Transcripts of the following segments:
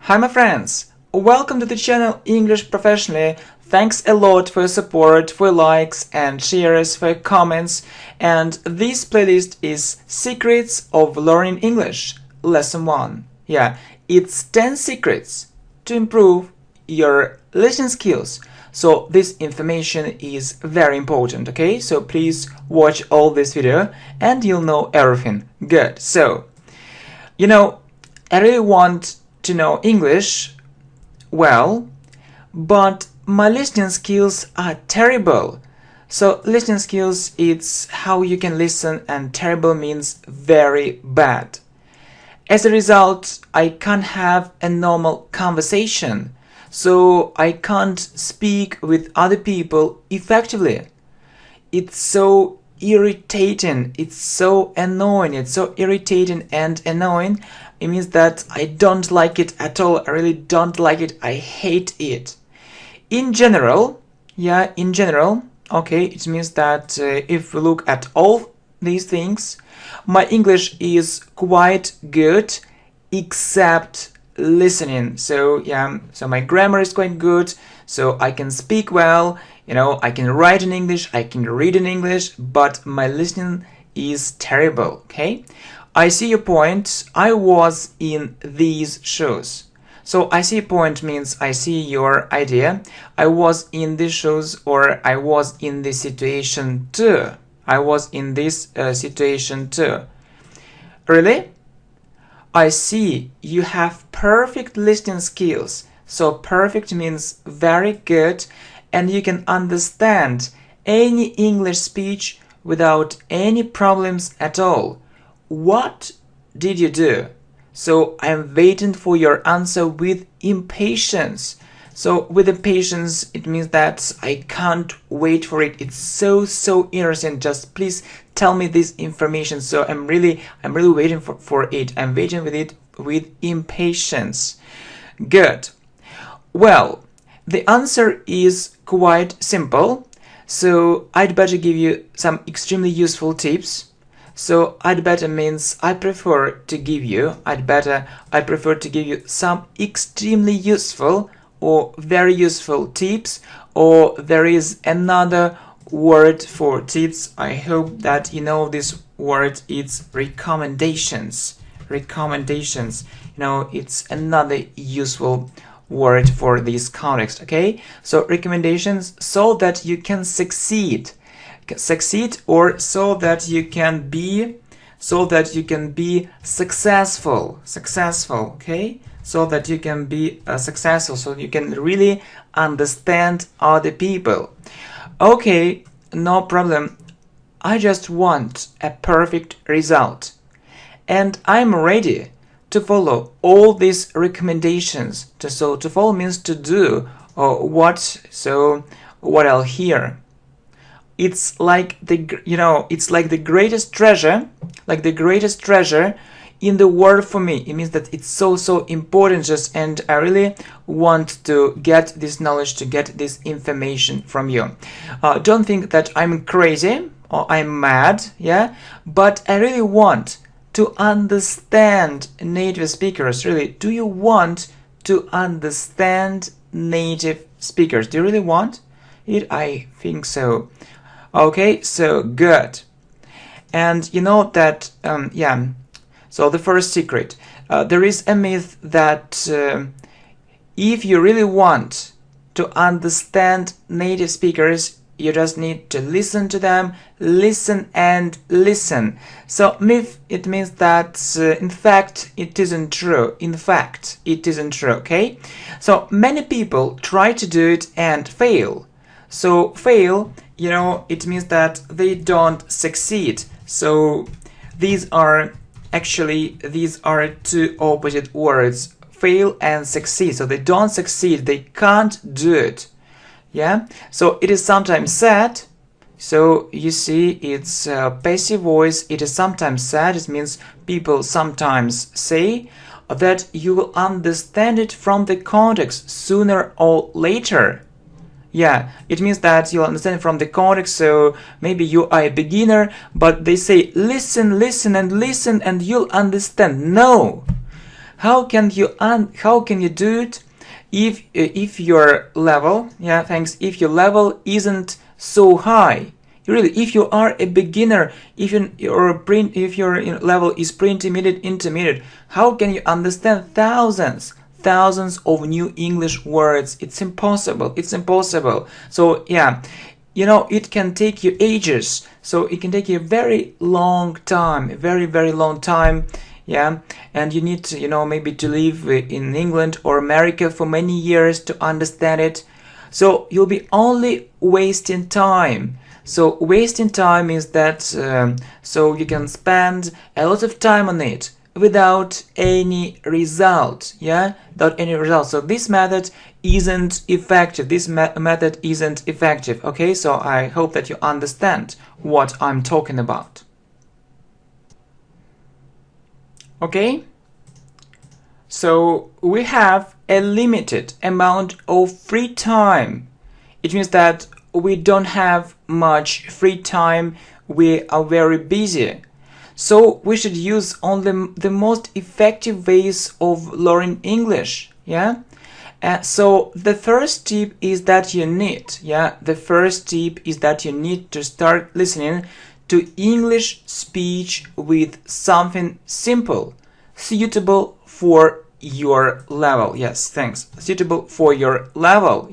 Hi my friends, welcome to the channel English Professionally. Thanks a lot for your support, for your likes and shares, for your comments. And this playlist is Secrets of Learning English, Lesson 1. Yeah, it's 10 secrets to improve your listening skills. So this information is very important, okay? So please watch all this video and you'll know everything. Good. So, I really want to know English well, but my listening skills are terrible. So listening skills, it's how you can listen, and terrible means very bad. As a result, I can't have a normal conversation, so I can't speak with other people effectively. It's so irritating, it's so annoying, it's so irritating and annoying. It means that I don't like it at all. I really don't like it. I hate it. In general, okay, it means that if we look at all these things, my English is quite good, except listening. So my grammar is quite good, so I can speak well, I can write in English, I can read in English, but my listening is terrible, okay? I see your point. I was in these shoes. So I see your point means I see your idea. I was in these shoes, or I was in this situation too. I was in this situation too. Really? I see you have perfect listening skills. So perfect means very good, and you can understand any English speech without any problems at all. What did you do? So I'm waiting for your answer with impatience. So with impatience, it means that I can't wait for it. It's so interesting. Just please tell me this information. So I'm really waiting for it. I'm waiting with it with impatience. Good. Well, the answer is quite simple. So I'd better give you some extremely useful tips. So I'd better means I prefer to give you some extremely useful or very useful tips, or there is another word for tips. I hope that you know this word. It's recommendations. Recommendations. It's another useful word for this context, okay? So recommendations, so that you can succeed, or so that you can be successful, okay? So that you can be successful, so you can really understand other people. Okay, no problem. I just want a perfect result, and I'm ready to follow all these recommendations. So to follow means to do, or what? So what I'll hear. It's like the greatest treasure, in the world for me. It means that it's so important, and I really want to get this knowledge, to get this information from you. Don't think that I'm crazy or I'm mad, but I really want to understand native speakers. Really, do you want to understand native speakers? Do you really want it? I think so. Okay, so good. And you know that, so the first secret, there is a myth that if you really want to understand native speakers, you just need to listen to them, listen and listen. So myth, it means that in fact it isn't true. Okay? So many people try to do it and fail. So fail, it means that they don't succeed. So these are two opposite words, fail and succeed. So they don't succeed, they can't do it. So it is sometimes said, so you see it's passive voice, it is sometimes said. It means people sometimes say that you will understand it from the context sooner or later. It means that you'll understand from the context. So maybe you are a beginner, but they say listen and listen and you'll understand. No, how can you do it if your level, if your level isn't so high? Really, if you are a beginner, if your level is pre-intermediate, how can you understand thousands of new English words? It's impossible. It's impossible. So yeah, it can take you ages. So it can take you a very long time, a very long time. Yeah, and you need to, maybe to live in England or America for many years to understand it. So you'll be only wasting time. So wasting time is that so you can spend a lot of time on it without any result, without any result. So this method isn't effective. Okay, so I hope that you understand what I'm talking about. Okay, so we have a limited amount of free time. It means that we don't have much free time. We are very busy. So we should use only the most effective ways of learning English. So the first tip is that you need, to start listening to English speech with something simple, suitable for your level. Yes, thanks. Suitable for your level.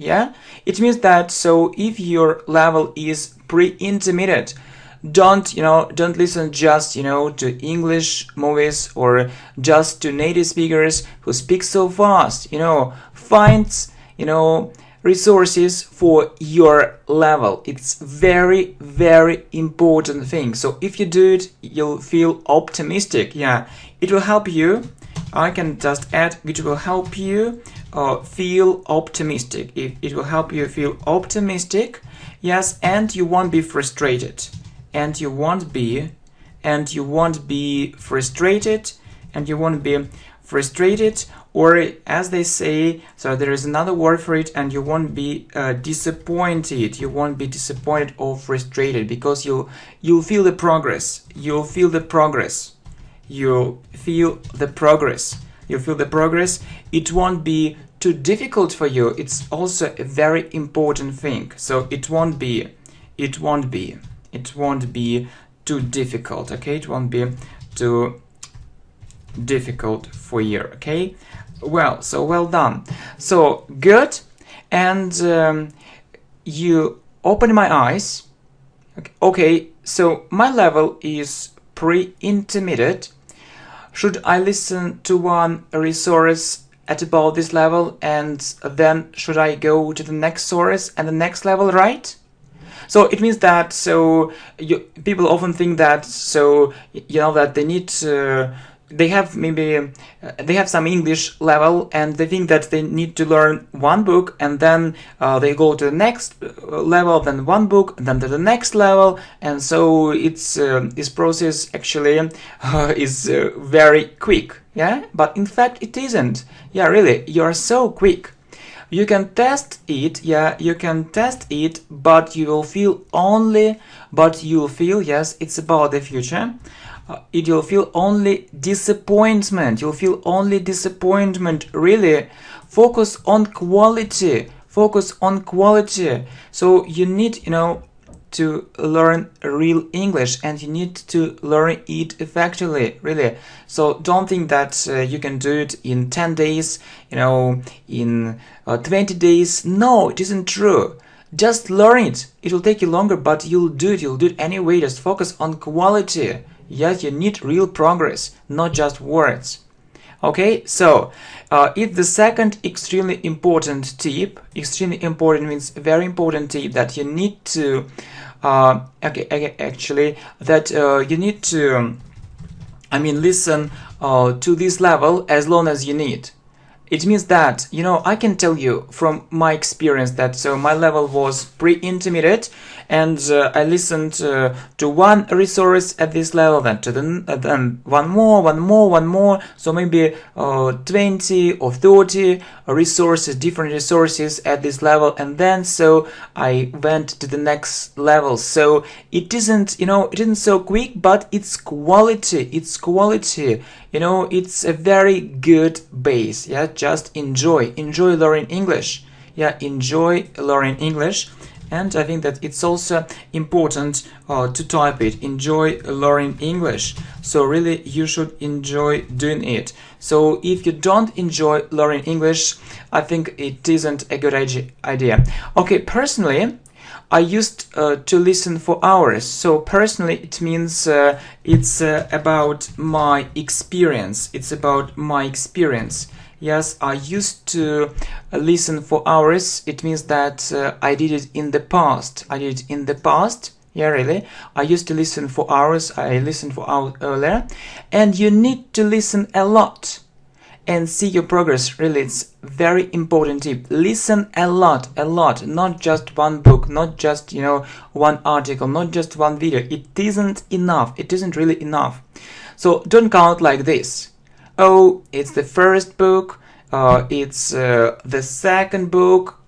It means that so if your level is pre-intermediate, don't listen just to English movies or just to native speakers who speak so fast. Find resources for your level. It's very important thing. So if you do it, you'll feel optimistic. It will help you. I can just add, it will help you feel optimistic. It will help you feel optimistic. Yes, and you won't be frustrated. And you won't be frustrated, or as they say, so there is another word for it, and you won't be disappointed. You won't be disappointed or frustrated, because you'll feel the progress. You'll feel the progress. It won't be too difficult for you. It's also a very important thing. So it won't be too difficult. Okay, it won't be too difficult for you. Okay, well done. So good. And you open my eyes. Okay, so my level is pre-intermediate. Should I listen to one resource at about this level, and then should I go to the next source and the next level, right? So it means that people often think that that they need they have some English level, and they think that they need to learn one book, and then they go to the next level, then one book, then to the next level, and so this process actually is very quick. But in fact it isn't. Really, you're so quick. You can test it, but you'll feel, yes, it's about the future. You'll feel only disappointment. Really, focus on quality. So you need, to learn real English, and you need to learn it effectively, really. So don't think that you can do it in 10 days, in 20 days. No, it isn't true. Just learn it. It will take you longer, but you'll do it anyway. Just focus on quality. Yes, you need real progress, not just words. Okay, so it's the second extremely important tip. Extremely important means very important tip that you need to you need to listen to this level as long as you need. It means that, I can tell you from my experience that my level was pre-intermediate, and I listened to one resource at this level, then to then one more, so maybe 20 or 30 resources, different resources at this level, and then so I went to the next level. So it isn't, it isn't so quick, but it's quality, it's a very good base. Yeah, just enjoy learning English. Yeah, enjoy learning English. And I think that it's also important to type it. Enjoy learning English. So really, you should enjoy doing it. So if you don't enjoy learning English, I think it isn't a good idea. Okay, personally, I used to listen for hours. So personally, it means it's about my experience. It's about my experience. Yes, I used to listen for hours. It means that I did it in the past. Yeah, really. I used to listen for hours. I listened for hours earlier. And you need to listen a lot and see your progress. Really, it's very important tip. Listen a lot, not just one book, not just, one article, not just one video. It isn't enough. It isn't really enough. So don't count like this. Oh, it's the first book, it's the second book.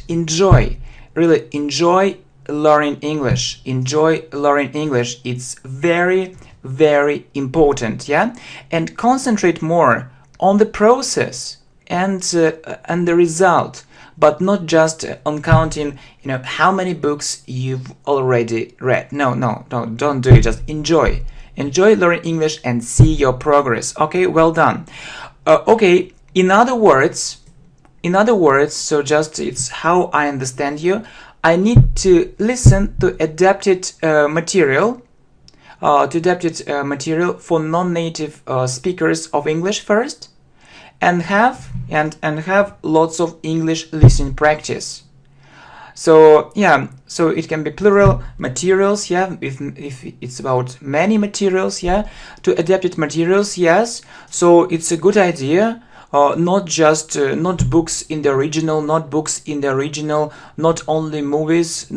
Enjoy, really enjoy learning English. Enjoy learning English. It's very, very important, yeah? And concentrate more on the process and the result, but not just on counting, how many books you've already read. No, don't do it. Just enjoy. Enjoy learning English and see your progress. Okay, well done. Okay, in other words, so just it's how I understand you. I need to listen to adapted material, for non-native speakers of English first, and have lots of English listening practice. So yeah, so it can be plural materials, yeah, if it's about many materials, yeah, to adapted materials, yes. So it's a good idea, not just not books in the original, not only movies,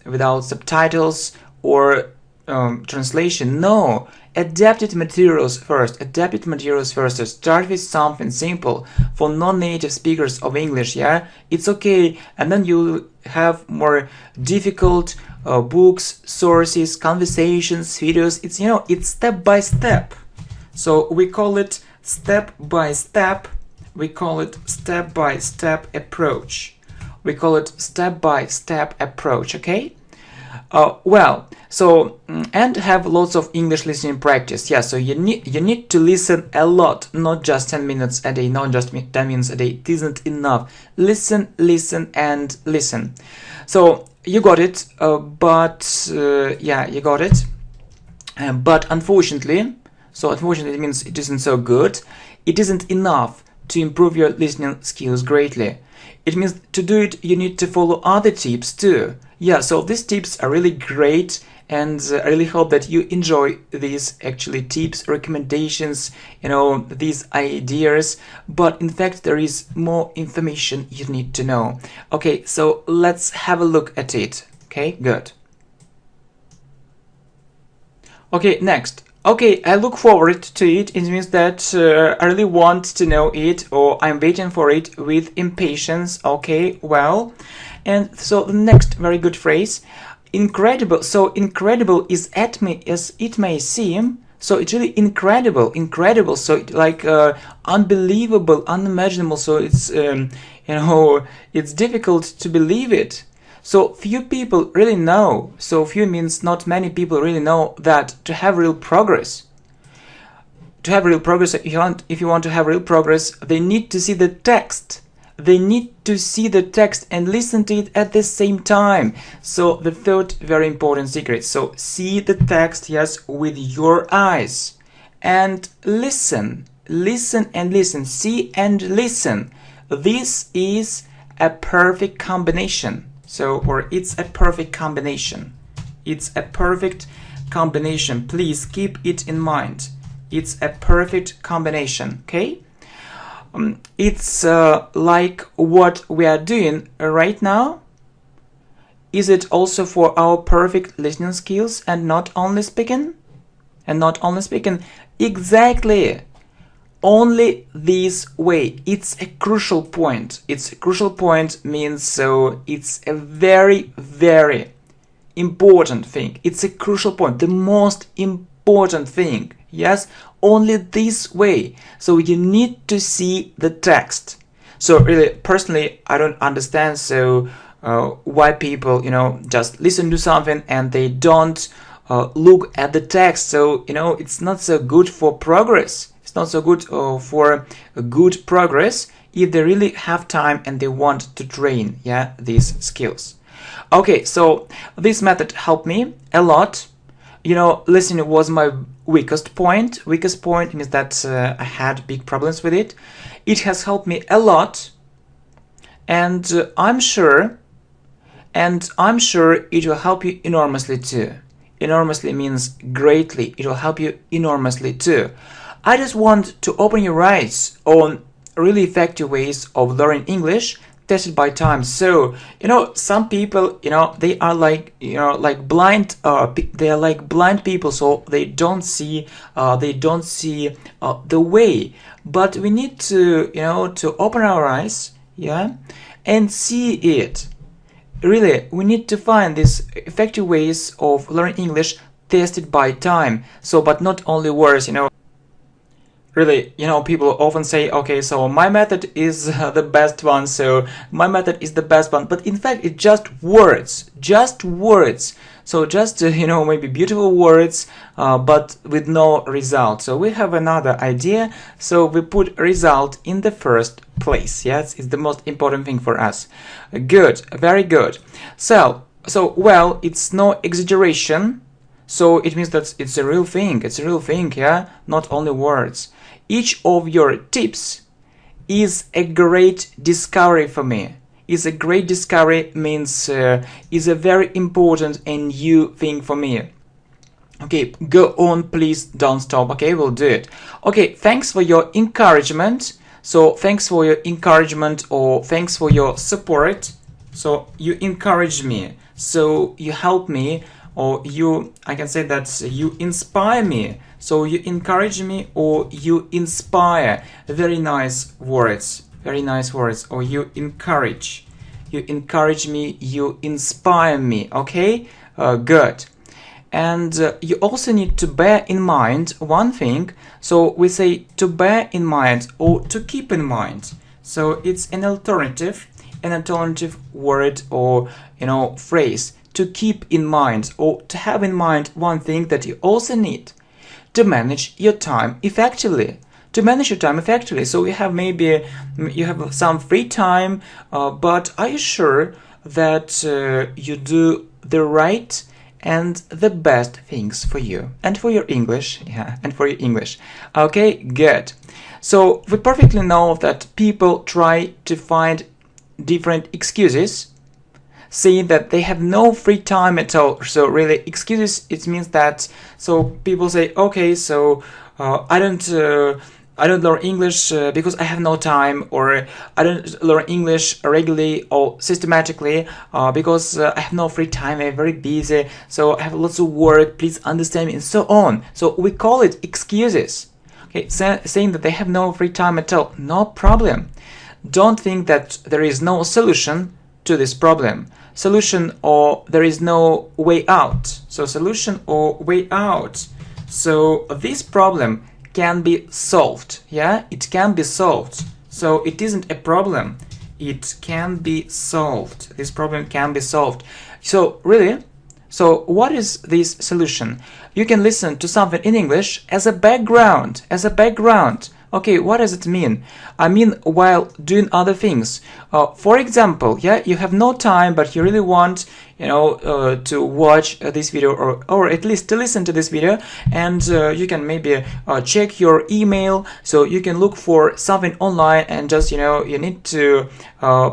without subtitles or translation. No, adapted materials first. So start with something simple for non-native speakers of English, yeah? It's okay, and then you have more difficult books, sources, conversations, videos. It's step by step. So we call it step by step approach. Okay? Well, so and have lots of English listening practice. Yeah, so you need to listen a lot, not just 10 minutes a day, not just 10 minutes a day. It isn't enough. Listen, and listen. So you got it, but you got it. But unfortunately, it means it isn't so good. It isn't enough to improve your listening skills greatly. It means to do it, you need to follow other tips too. Yeah, so these tips are really great, and I really hope that you enjoy these actually tips, recommendations, these ideas. But in fact, there is more information you need to know. Okay, so let's have a look at it. Okay, good. Okay, next. Okay, I look forward to it. It means that I really want to know it, or I'm waiting for it with impatience. Okay, well, and so the next very good phrase, incredible. So incredible is at me as it may seem. So it's really incredible. So like unbelievable, unimaginable. So it's it's difficult to believe it. So few people really know. So few means not many people really know that to have real progress. If you want to have real progress, they need to see the text. And listen to it at the same time. So the third very important secret. So see the text, yes, with your eyes, and listen. See and listen. This is a perfect combination. It's a perfect combination. Please keep it in mind. It's a perfect combination, okay? It's like what we are doing right now. is it also for our perfect listening skills and not only speaking? And not only speaking? Exactly. Only this way. It's a crucial point. It's a crucial point means so it's a very, very important thing. It's a crucial point. The most important thing. Yes, only this way. So you need to see the text. So really, personally, I don't understand why people, just listen to something and they don't look at the text. So, it's not so good for progress. It's not so good for a good progress if they really have time and they want to train, these skills. Okay, so this method helped me a lot. Listening was my weakest point. Weakest point means that I had big problems with it. It has helped me a lot, and I'm sure it will help you enormously too. Enormously means greatly. It will help you enormously too. I just want to open your eyes on really effective ways of learning English tested by time. So, some people, they are like blind, they are like blind people, so they don't see the way. But we need to, to open our eyes, and see it. Really, we need to find these effective ways of learning English tested by time. So, but not only words, Really, people often say, okay, so my method is the best one, so my method is the best one, but in fact, it's just words. So just, maybe beautiful words, but with no result. So we have another idea, so we put result in the first place. Yes, it's the most important thing for us. Good, very good. So well, it's no exaggeration. So it means that it's a real thing. It's a real thing, not only words. Each of your tips is a great discovery for me. Is a great discovery means is a very important and new thing for me. Okay, go on, please don't stop. Okay, we'll do it. Okay, thanks for your encouragement. So thanks for your encouragement or thanks for your support. So you encourage me. So you help me, or I can say that you inspire me. So you encourage me or you inspire. Very nice words. Very nice words. Or you encourage. You encourage me, you inspire me. Okay? Good. And you also need to bear in mind one thing. So we say to bear in mind or to keep in mind. So it's an alternative word or phrase. To keep in mind or to have in mind one thing that you also need to manage your time effectively. So you have some free time, but are you sure that you do the right and the best things for you and for your English? Okay, good. So we perfectly know that people try to find different excuses, saying that they have no free time at all. So really, excuses, it means that, so people say, okay, so I don't learn English because I have no time, or I don't learn English regularly or systematically because I have no free time, I'm very busy, so I have lots of work, please understand me, and so on. So we call it excuses. Okay, saying that they have no free time at all, no problem. Don't think that there is no solution to this problem. Solution or there is no way out. So solution or way out. So this problem can be solved. It can be solved. So it isn't a problem. It can be solved. This problem can be solved. So really, so what is this solution? You can listen to something in English as a background. Okay, what does it mean? I mean, while doing other things. For example, you have no time, but you really want, to watch this video or at least to listen to this video, and you can maybe check your email. So you can look for something online and just, you need to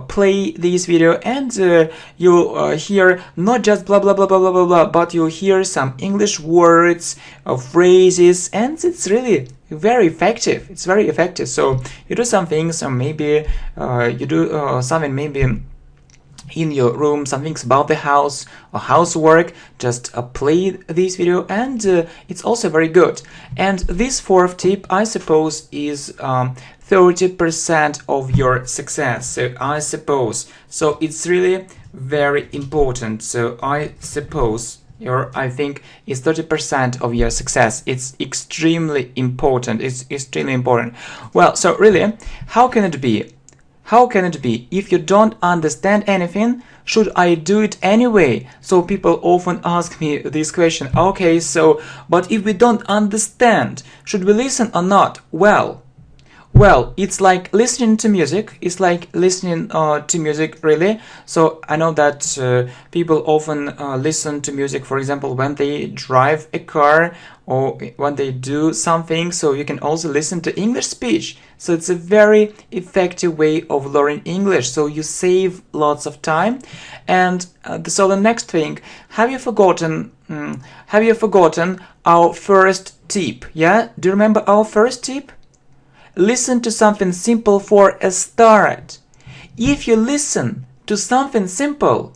play this video, and you'll hear not just blah, blah, blah, blah, blah, blah, blah, but you'll hear some English words, phrases, and it's really very effective. It's very effective. So you do some things, or maybe you do something maybe in your room, some things about the house or housework, just play this video, and it's also very good. And this fourth tip, I suppose, is 30% of your success. So I suppose, so it's really very important. So I suppose, or I think it's 30% of your success. It's extremely important. It's extremely important. Well, so really, how can it be? How can it be? If you don't understand anything, should I do it anyway? So people often ask me this question. Okay, so, but if we don't understand, should we listen or not? Well, it's like listening to music. It's like listening to music, really. So I know that people often listen to music, for example, when they drive a car or when they do something. So you can also listen to English speech. So it's a very effective way of learning English. So you save lots of time. And so the next thing, have you forgotten our first tip? Yeah, do you remember our first tip? Listen to something simple for a start. If you listen to something simple,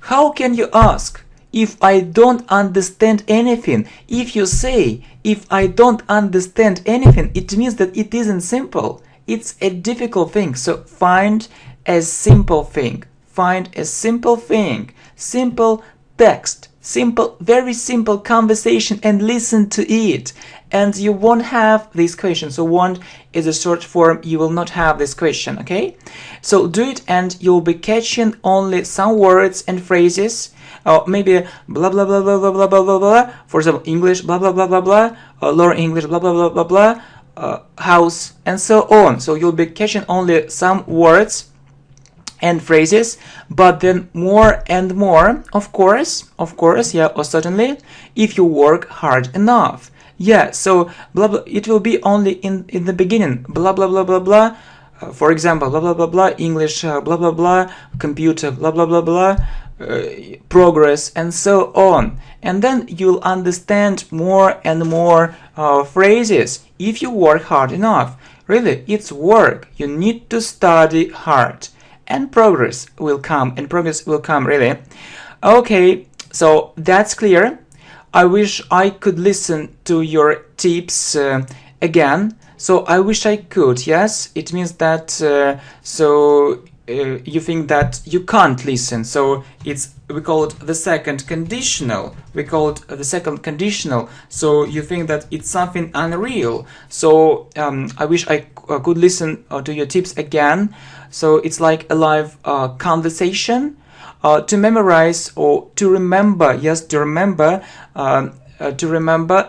how can you ask if I don't understand anything? If you say, if I don't understand anything, it means that it isn't simple. It's a difficult thing. So find a simple thing. Find a simple thing. Simple text. Simple, very simple conversation, and listen to it. And you won't have this question. So won't is a short form. You will not have this question, okay? So do it, and you'll be catching only some words and phrases. Maybe blah blah blah blah blah blah blah blah blah. For example, English blah blah blah blah blah. Lower English blah blah blah blah blah. House and so on. So you'll be catching only some words and phrases, but then more and more, of course, yeah, or certainly, if you work hard enough. Yeah, so blah blah, it will be only in the beginning, blah blah blah blah blah. For example, blah blah blah blah, English blah blah blah, computer blah blah blah blah, progress and so on. And then you'll understand more and more phrases if you work hard enough. Really, it's work. You need to study hard. And progress will come, really. Okay, so that's clear. I wish I could listen to your tips again. So I wish I could, yes? It means that, you think that you can't listen. So we call it the second conditional. So you think that it's something unreal. So I wish I could listen to your tips again. So it's like a live conversation. To memorize or to remember, yes, to remember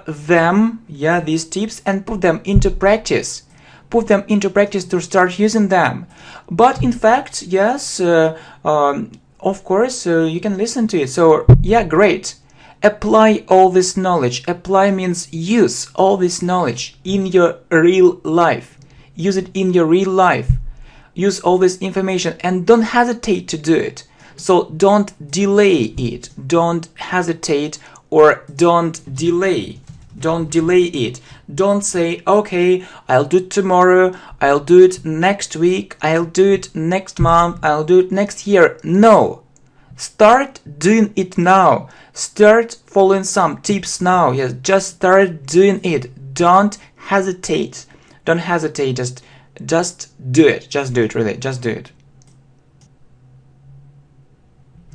them, yeah, these tips, and put them into practice. To start using them. But in fact, yes, of course, you can listen to it. So yeah, great. Apply all this knowledge. Apply means use all this knowledge in your real life. Use it in your real life. Use all this information, and don't hesitate to do it. So don't delay it. Don't hesitate, or don't delay. Don't delay it. Don't say, okay, I'll do it tomorrow, I'll do it next week, I'll do it next month, I'll do it next year. No. Start doing it now. Start following some tips now. Yes, just start doing it. Don't hesitate. Don't hesitate. Just do it. Just do it, really. Just do it.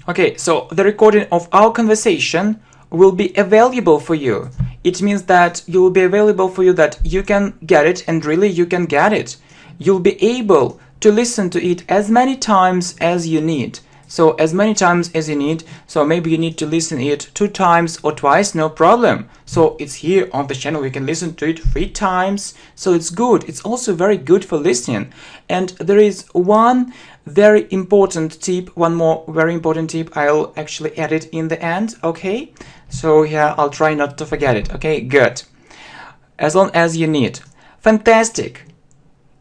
Okay, so the recording of our conversation will be available for you. It means that you will be available for you, that you can get it, and really you can get it. You'll be able to listen to it as many times as you need. So as many times as you need. So maybe you need to listen it 2 times or twice, no problem. So it's here on the channel. You can listen to it 3 times. So it's good. It's also very good for listening. And there is one very important tip, one more very important tip. I'll actually add it in the end, okay? So yeah, I'll try not to forget it, okay? Good. As long as you need. Fantastic.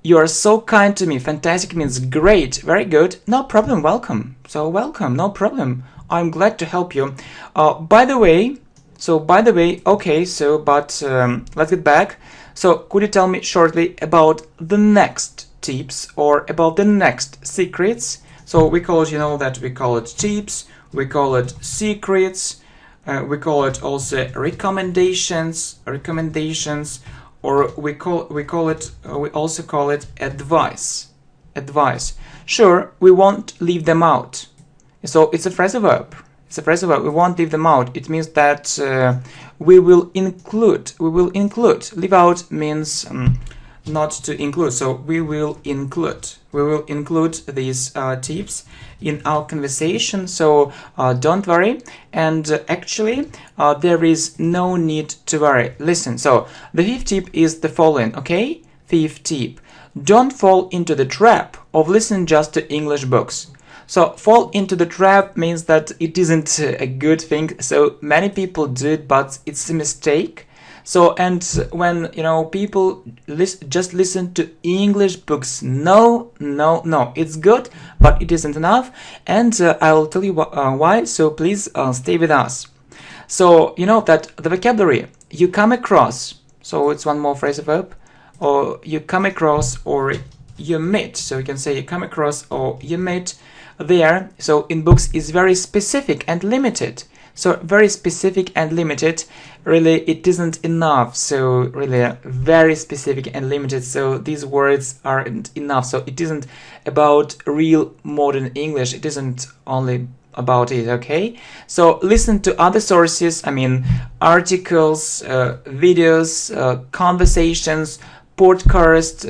You are so kind to me. Fantastic means great, very good. No problem, welcome. So welcome, no problem. I'm glad to help you. By the way, okay, so but let's get back. So could you tell me shortly about the next tips or about the next secrets? So we call it, you know, that we call it tips, we call it secrets, we call it also recommendations, or we also call it advice. Sure, we won't leave them out. So it's a phrasal verb. We won't leave them out. It means that we will include. Leave out means not to include. So we will include. These tips in our conversation. So don't worry. And actually, there is no need to worry. Listen. So the fifth tip is the following. Okay, fifth tip: don't fall into the trap of listening just to English books. So fall into the trap means that it isn't a good thing. So many people do it, but it's a mistake. So, and when, you know, people just listen to English books, no, it's good, but it isn't enough. And I'll tell you why. So please stay with us. So you know that the vocabulary you come across. So it's one more phrasal verb, or you come across, or you meet. So you can say you come across or you meet there. So in books is very specific and limited. So very specific and limited, really it isn't enough. So really very specific and limited. So these words aren't enough. So it isn't about real modern English. It isn't only about it, okay? So listen to other sources, I mean articles, videos, conversations, podcasts,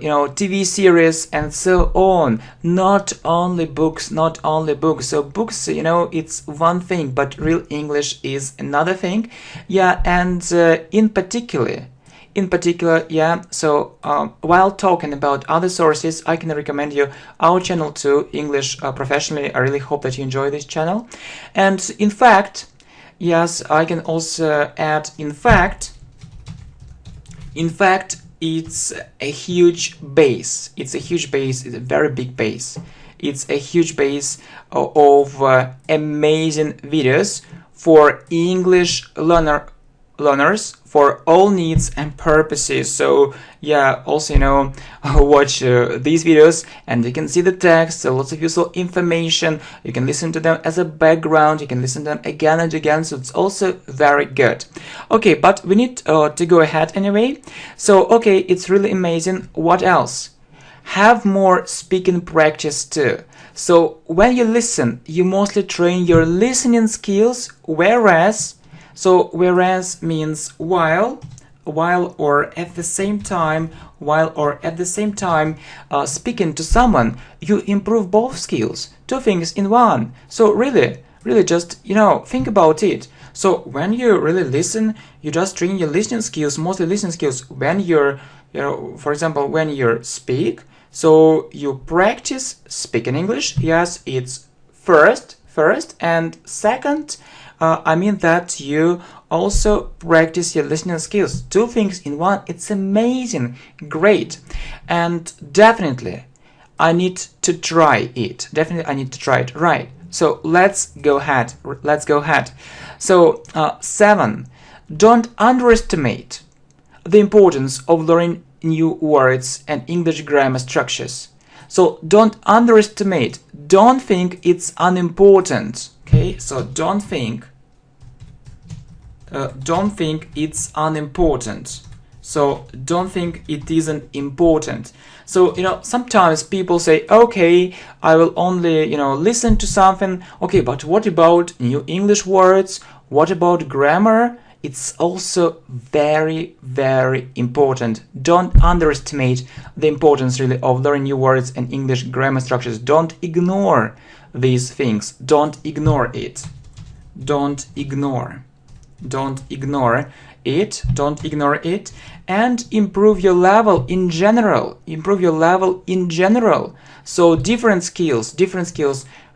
you know, TV series and so on. Not only books. So books, you know, it's one thing, but real English is another thing. Yeah, and in particular, yeah. So while talking about other sources, I can recommend you our channel too, English Professionally. I really hope that you enjoy this channel. And in fact, yes, I can also add in fact, it's a huge base. It's a very big base. It's a huge base of amazing videos for English learners for all needs and purposes. So yeah, also, you know, watch these videos and you can see the text, so lots of useful information. You can listen to them as a background, you can listen to them again and again, so it's also very good. Okay, but we need to go ahead anyway. So okay, it's really amazing. What else? Have more speaking practice too. So when you listen, you mostly train your listening skills, whereas means while or at the same time, speaking to someone, you improve both skills, two things in one. So really just, you know, think about it. So when you really listen, you just train your listening skills, mostly listening skills. When you're, you know, for example, when you speak, so you practice speaking English. Yes, it's first, and second, I mean that you also practice your listening skills. Two things in one. It's amazing. Great. And definitely I need to try it. Right. So let's go ahead. So 7. Don't underestimate the importance of learning new words and English grammar structures. So don't underestimate. Don't think it's unimportant. Okay, so don't think it's unimportant. So don't think it isn't important. So, you know, sometimes people say, okay, I will only, you know, listen to something. Okay, but what about new English words? What about grammar? It's also very, very important. Don't underestimate the importance really of learning new words and English grammar structures. Don't ignore these things. Don't ignore it. Don't ignore it, and improve your level in general. So different skills,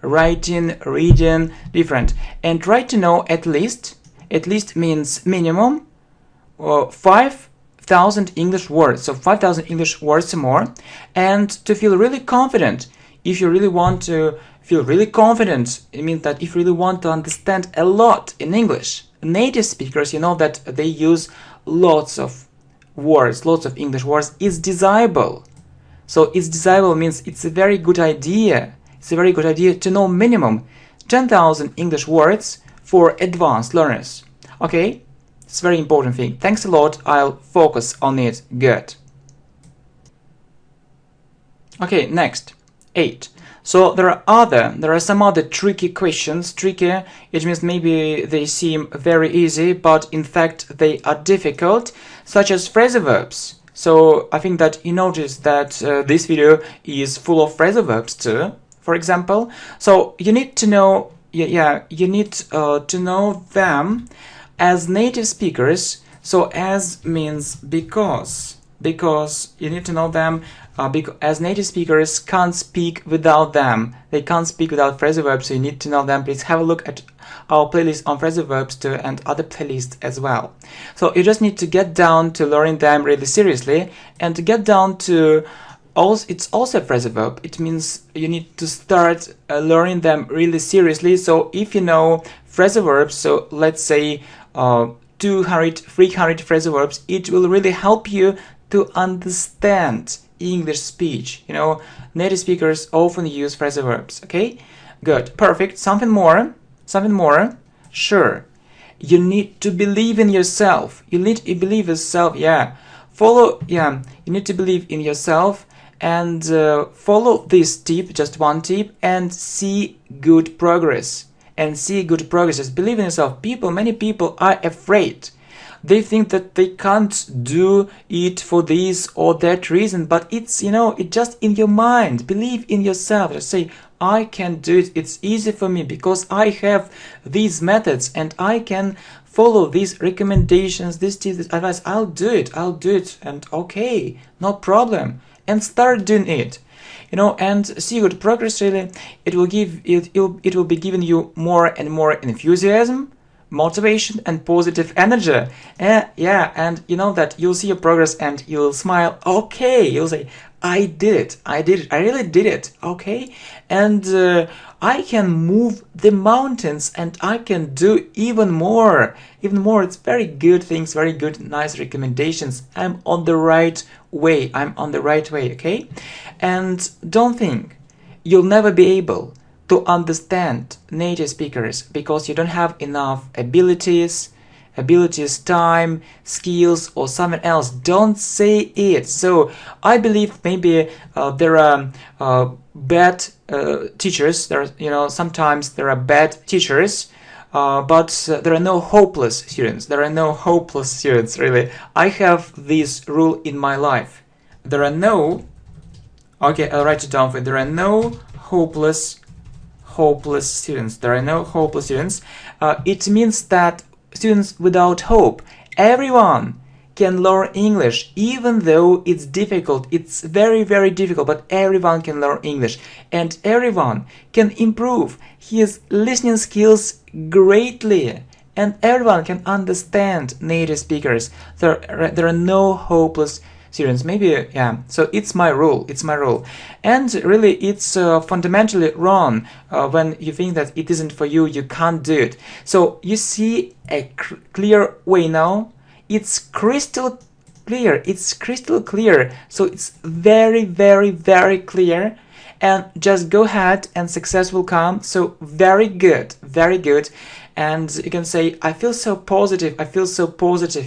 writing, reading, different. And try to know at least means minimum 5,000 English words. So 5,000 English words or more. And to feel really confident, if you really want to feel really confident, it means that if you really want to understand a lot in English, native speakers, you know that they use lots of words, lots of English words, is desirable. So it's desirable means it's a very good idea. It's a very good idea to know minimum 10,000 English words for advanced learners. Okay? It's a very important thing. Thanks a lot. I'll focus on it. Good. Okay, next. 8. So there are some other tricky questions. Tricky, it means maybe they seem very easy, but in fact they are difficult, such as phrasal verbs. So I think that you noticed that this video is full of phrasal verbs too, for example. So you need to know, you need to know them as native speakers. So as means because you need to know them as native speakers can't speak without them. They can't speak without phrasal verbs, so you need to know them. Please have a look at our playlist on phrasal verbs too, and other playlists as well. So you just need to get down to learning them really seriously, and to get down to it's also a phrasal verb. It means you need to start learning them really seriously. So if you know phrasal verbs, so let's say 200, 300 phrasal verbs, it will really help you to understand English speech. You know, native speakers often use phrasal verbs. Okay, good, perfect. Something more. Sure, you need to believe in yourself. You need to believe yourself. Yeah, you need to believe in yourself and follow this tip, just one tip, and see good progress. Just believe in yourself. Many people are afraid. They think that they can't do it for this or that reason, but it's, it's just in your mind. Believe in yourself. Just say, I can do it. It's easy for me because I have these methods and I can follow these recommendations, this advice. I'll do it, and okay, no problem. And start doing it. And see good progress. Really, it will be giving you more and more enthusiasm, motivation, and positive energy. And you know that you'll see your progress and you'll smile. Okay, you'll say, I did it, I really did it. Okay, and I can move the mountains and I can do even more. It's very good things, very good, nice recommendations. I'm on the right way. Okay, and don't think you'll never be able to understand native speakers because you don't have enough abilities, time, skills, or something else. Don't say it. So I believe maybe there are bad teachers. Sometimes there are bad teachers, but there are no hopeless students. Really. I have this rule in my life. There are no. Okay, I'll write it down for you. There are no hopeless students. It means that students without hope. Everyone can learn English, even though it's difficult. It's very, very difficult, but everyone can learn English, and everyone can improve his listening skills greatly, and everyone can understand native speakers. There are no hopeless students. Maybe, so it's my rule, and really it's fundamentally wrong when you think that it isn't for you, you can't do it. So you see a clear way now. It's crystal clear, so it's very, very, very clear, and just go ahead and success will come. So very good, and you can say, I feel so positive,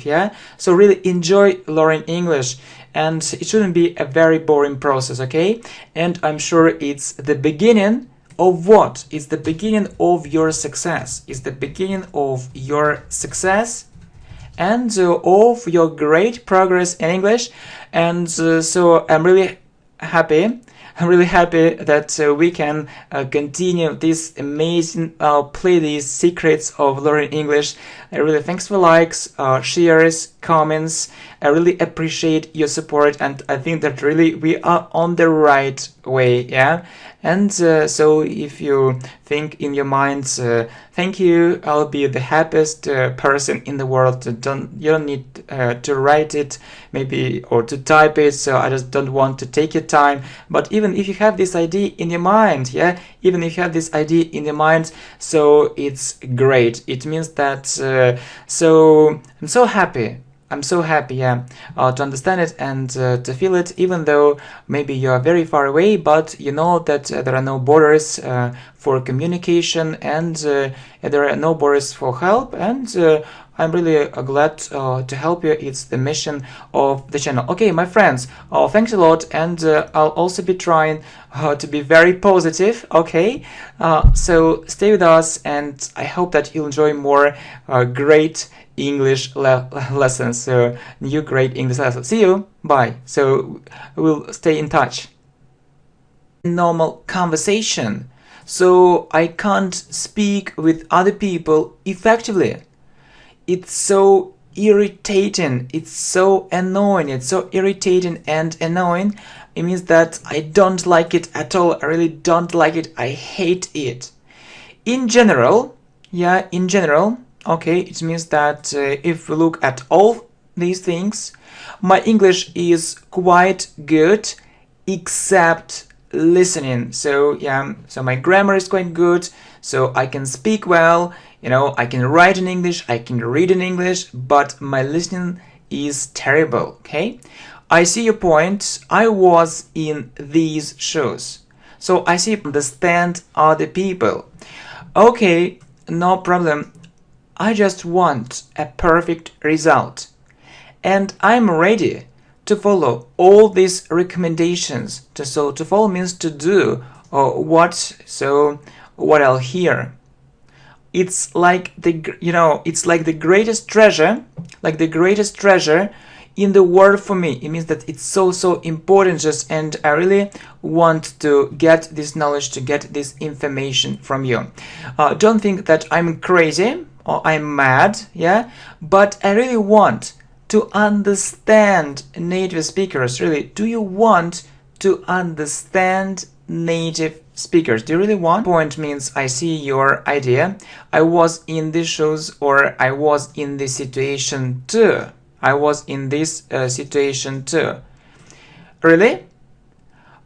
yeah? So really enjoy learning English, and it shouldn't be a very boring process, okay? And I'm sure it's the beginning of what? It's the beginning of your success. And of your great progress in English. And so I'm really happy that we can continue this amazing playlist, Secrets of Learning English. I really thanks for likes, shares, comments. I really appreciate your support, and I think that really we are on the right way, yeah? And so if you think in your mind, thank you, I'll be the happiest person in the world. You don't need to write it maybe or to type it, so I just don't want to take your time. But even if you have this idea in your mind, so it's great. It means that so I'm so happy. I'm so happy, yeah, to understand it and to feel it, even though maybe you are very far away, but you know that there are no borders for communication, and there are no borders for help, and I'm really glad to help you. It's the mission of the channel. Okay, my friends, thanks a lot, and I'll also be trying to be very positive, okay? So stay with us, and I hope that you'll enjoy more great English lessons, so new great English lessons. See you, bye. So we'll stay in touch. Normal conversation, so I can't speak with other people effectively. It's so irritating, it's so annoying, it's so irritating and annoying. It means that I don't like it at all. I really don't like it. I hate it. In general, yeah, in general, okay, it means that if we look at all these things, my English is quite good, except listening. So yeah, so my grammar is quite good, so I can speak well, you know, I can write in English, I can read in English, but my listening is terrible, okay? I see your point. I was in these shoes, so I see understand other people. Okay, no problem. I just want a perfect result, and I'm ready to follow all these recommendations. To follow means to do what I'll hear. It's like it's like the greatest treasure, in the world for me. It means that it's so important, just, and I really want to get this knowledge, to get this information from you. Don't think that I'm crazy or I'm mad, yeah, but I really want to understand native speakers. Really, do you want to understand native speakers? Do you really want? Point means I see your idea. I was in these shoes, or I was in this situation too. I was in this situation too. Really?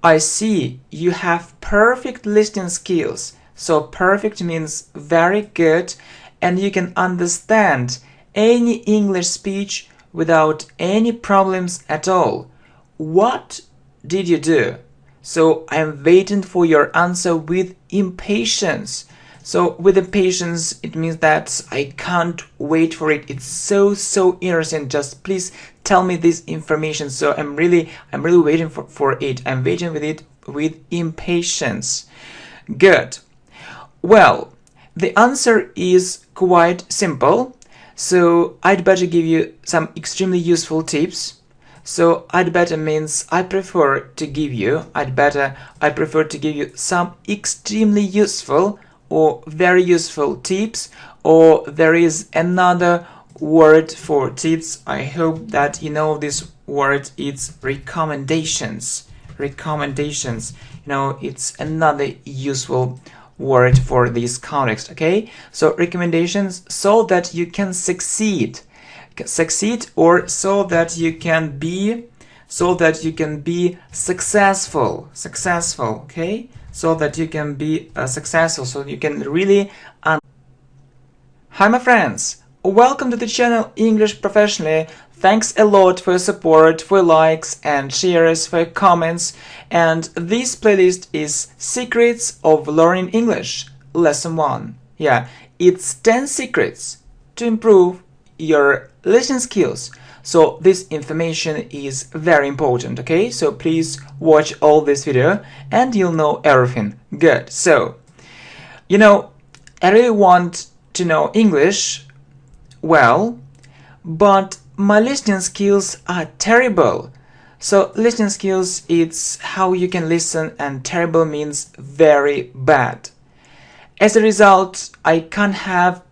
I see you have perfect listening skills. So perfect means very good, and you can understand any English speech without any problems at all. What did you do? So I'm waiting for your answer with impatience. So with impatience, it means that I can't wait for it. It's so interesting. Just please tell me this information. So I'm really waiting for it. I'm waiting with it with impatience. Good. Well, the answer is quite simple. So I'd better give you some extremely useful tips. So I'd better means I prefer to give you some extremely useful or very useful tips, or there is another word for tips. I hope that you know this word. It's recommendations. Recommendations. You know, it's another useful word for this context, okay? So recommendations, so that you can succeed, or so that you can be successful, okay? So that you can be successful, so you can really Hi my friends, welcome to the channel English Professionally. Thanks a lot for your support, for your likes and shares, for your comments. And this playlist is Secrets of Learning English, Lesson 1. Yeah, it's 10 secrets to improve your listening skills. So this information is very important, okay? So please watch all this video and you'll know everything. Good. So, you know, I really want to know English well, but my listening skills are terrible. So listening skills, it's how you can listen, and terrible means very bad. As a result, I can't have